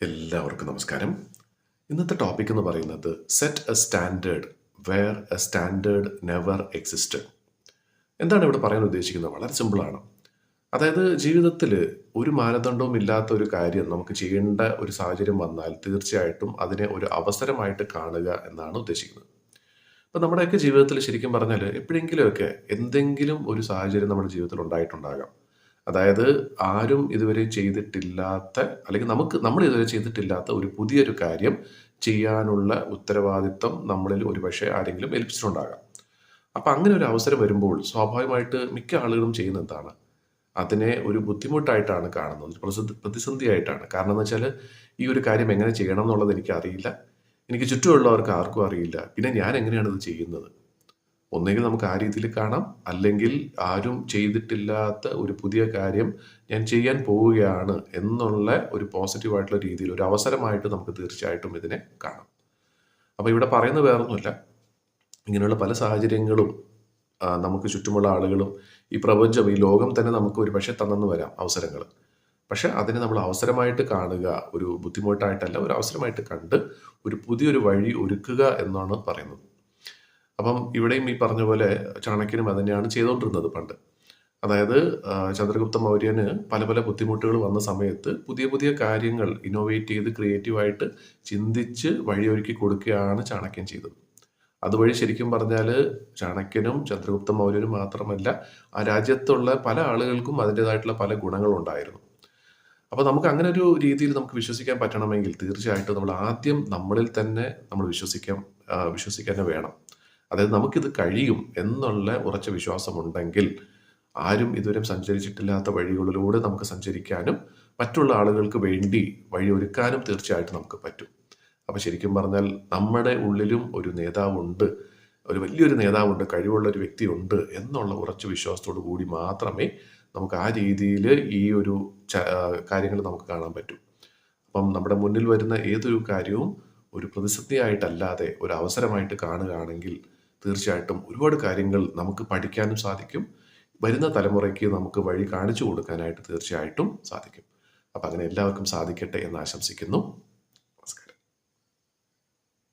എല്ലാവർക്കും നമസ്കാരം. ഇന്നത്തെ ടോപ്പിക് എന്ന് പറയുന്നത് set a standard where a standard never existed. എന്താണ് ഇവിടെ പറയാൻ ഉദ്ദേശിക്കുന്നത്? വളരെ സിമ്പിളാണ്. അതായത് ജീവിതത്തിൽ ഒരു മാനദണ്ഡവും ഇല്ലാത്ത ഒരു കാര്യം നമുക്ക് ചെയ്യേണ്ട ഒരു സാഹചര്യം വന്നാൽ തീർച്ചയായിട്ടും അതിനെ ഒരു അവസരമായിട്ട് കാണുക എന്നാണ് ഉദ്ദേശിക്കുന്നത്. ഇപ്പം നമ്മുടെയൊക്കെ ജീവിതത്തിൽ ശരിക്കും പറഞ്ഞാൽ എപ്പോഴെങ്കിലുമൊക്കെ എന്തെങ്കിലും ഒരു സാഹചര്യം നമ്മുടെ ജീവിതത്തിൽ ഉണ്ടായിട്ടുണ്ടാകാം. അതായത് ആരും ഇതുവരെ ചെയ്തിട്ടില്ലാത്ത, അല്ലെങ്കിൽ നമ്മൾ ഇതുവരെ ചെയ്തിട്ടില്ലാത്ത ഒരു പുതിയൊരു കാര്യം ചെയ്യാനുള്ള ഉത്തരവാദിത്വം നമ്മളിൽ ഒരുപക്ഷെ ആരെങ്കിലും ഏൽപ്പിച്ചിട്ടുണ്ടാകാം. അപ്പം അങ്ങനെ ഒരു അവസരം വരുമ്പോൾ സ്വാഭാവികമായിട്ട് മിക്ക ആളുകളും ചെയ്യുന്നത് എന്താണ്? അതിനെ ഒരു ബുദ്ധിമുട്ടായിട്ടാണ് കാണുന്നത്, ഒരു പ്രതിസന്ധിയായിട്ടാണ്. കാരണം എന്ന് വെച്ചാൽ ഈ ഒരു കാര്യം എങ്ങനെ ചെയ്യണം എന്നുള്ളത് എനിക്കറിയില്ല, എനിക്ക് ചുറ്റുമുള്ളവർക്ക് ആർക്കും അറിയില്ല, പിന്നെ ഞാൻ എങ്ങനെയാണ് ഇത് ചെയ്യുന്നത്? ഒന്നെങ്കിൽ നമുക്ക് ആ രീതിയിൽ കാണാം, അല്ലെങ്കിൽ ആരും ചെയ്തിട്ടില്ലാത്ത ഒരു പുതിയ കാര്യം ഞാൻ ചെയ്യാൻ പോവുകയാണ് എന്നുള്ള ഒരു പോസിറ്റീവായിട്ടുള്ള രീതിയിൽ ഒരു അവസരമായിട്ട് നമുക്ക് തീർച്ചയായിട്ടും ഇതിനെ കാണാം. അപ്പോൾ ഇവിടെ പറയുന്നത് വേറൊന്നുമില്ല, ഇങ്ങനെയുള്ള പല സാഹചര്യങ്ങളും നമുക്ക് ചുറ്റുമുള്ള ആളുകളും ഈ പ്രപഞ്ചം, ഈ ലോകം തന്നെ നമുക്ക് ഒരു പക്ഷേ തന്നെന്ന് വരാം അവസരങ്ങൾ. പക്ഷെ അതിനെ നമ്മൾ അവസരമായിട്ട് കാണുക, ഒരു ബുദ്ധിമുട്ടായിട്ടല്ല, ഒരു അവസരമായിട്ട് കണ്ട് ഒരു പുതിയൊരു വഴി ഒരുക്കുക എന്നാണ് പറയുന്നത്. അപ്പം ഇവിടെയും ഈ പറഞ്ഞ പോലെ ചാണക്യനും അത് തന്നെയാണ് ചെയ്തുകൊണ്ടിരുന്നത് പണ്ട്. അതായത് ചന്ദ്രഗുപ്ത മൗര്യന് പല പല ബുദ്ധിമുട്ടുകൾ വന്ന സമയത്ത് പുതിയ പുതിയ കാര്യങ്ങൾ ഇന്നോവേറ്റ് ചെയ്ത് ക്രിയേറ്റീവായിട്ട് ചിന്തിച്ച് വഴിയൊരുക്കി കൊടുക്കുകയാണ് ചാണക്യൻ ചെയ്തത്. അതുവഴി ശരിക്കും പറഞ്ഞാൽ ചാണക്യനും ചന്ദ്രഗുപ്ത മൗര്യനും മാത്രമല്ല, ആ രാജ്യത്തുള്ള പല ആളുകൾക്കും അതിൻ്റെതായിട്ടുള്ള പല ഗുണങ്ങളുണ്ടായിരുന്നു. അപ്പോൾ നമുക്ക് അങ്ങനെ ഒരു രീതിയിൽ നമുക്ക് വിശ്വസിക്കാൻ പറ്റണമെങ്കിൽ തീർച്ചയായിട്ടും നമ്മൾ ആദ്യം നമ്മളിൽ തന്നെ നമ്മൾ വിശ്വസിക്കാൻ വേണം. അതായത് നമുക്കിത് കഴിയും എന്നുള്ള ഉറച്ച വിശ്വാസമുണ്ടെങ്കിൽ ആരും ഇതുവരെ സഞ്ചരിച്ചിട്ടില്ലാത്ത വഴികളിലൂടെ നമുക്ക് സഞ്ചരിക്കാനും മറ്റുള്ള ആളുകൾക്ക് വേണ്ടി വഴിയൊരുക്കാനും തീർച്ചയായിട്ടും നമുക്ക് പറ്റും. അപ്പോൾ ശരിക്കും പറഞ്ഞാൽ നമ്മുടെ ഉള്ളിലും ഒരു നേതാവുണ്ട്, ഒരു വലിയൊരു നേതാവുണ്ട്, കഴിവുള്ള ഒരു വ്യക്തിയുണ്ട് എന്നുള്ള ഉറച്ച വിശ്വാസത്തോടു കൂടി മാത്രമേ നമുക്ക് ആ രീതിയിൽ ഈ ഒരു കാര്യങ്ങൾ നമുക്ക് കാണാൻ പറ്റൂ. അപ്പം നമ്മുടെ മുന്നിൽ വരുന്ന ഏതൊരു കാര്യവും ഒരു പ്രതിസന്ധിയായിട്ടല്ലാതെ ഒരു അവസരമായിട്ട് കാണുകയാണെങ്കിൽ തീർച്ചയായിട്ടും ഒരുപാട് കാര്യങ്ങൾ നമുക്ക് പഠിക്കാനും സാധിക്കും, വരുന്ന തലമുറയ്ക്ക് നമുക്ക് വഴി കാണിച്ചു കൊടുക്കാനായിട്ട് തീർച്ചയായിട്ടും സാധിക്കും. അപ്പം അങ്ങനെ എല്ലാവർക്കും സാധിക്കട്ടെ എന്ന് ആശംസിക്കുന്നു.